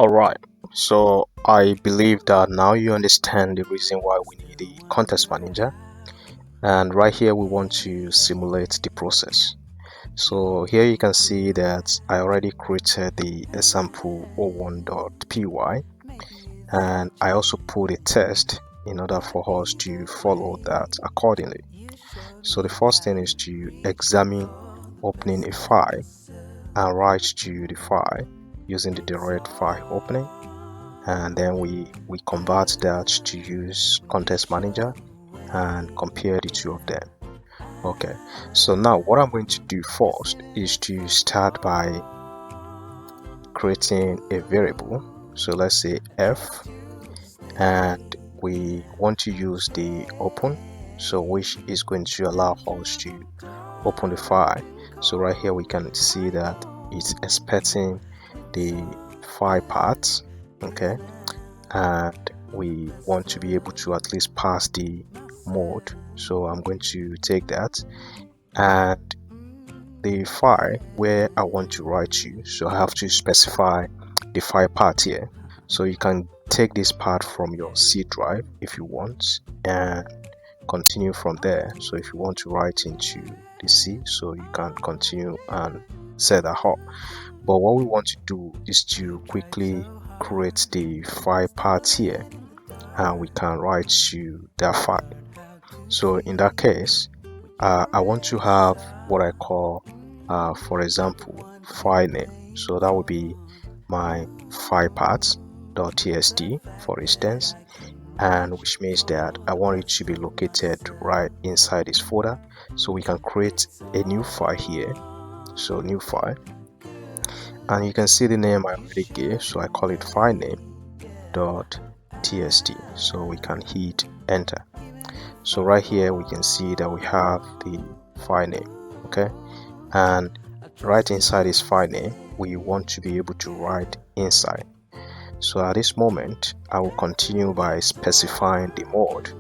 Alright, so I believe that now you understand the reason why we need the context manager, and right here we want to simulate the process. So here you can see that I already created the example 01.py, and I also put a test in order for us to follow that accordingly. So the first thing is to examine opening a file and write to the file using the direct file opening, and then we convert that to use context manager and compare the two of them. Okay, so now what I'm going to do first is to start by creating a variable. So let's say f, and we want to use the open, so which is going to allow us to open the file. So right here we can see that it's expecting the file path. Okay, and we want to be able to at least pass the mode, so I'm going to take that and the file where I want to write to, so I have to specify the file path here. So you can take this part from your C drive if you want and continue from there. So if you want to write into the C, so you can continue and set that up. But what we want to do is to quickly create the file path here, and we can write to that file. So in that case, I want to have what I call, for example, file name. So that would be my file path.txt, for instance, and which means that I want it to be located right inside this folder. So we can create a new file here. So new file, and you can see the name I already gave, so I call it file name.txt. so we can hit enter. So right here we can see that we have the file name. Okay, and right inside this file name we want to be able to write inside. So at this moment I will continue by specifying the mode.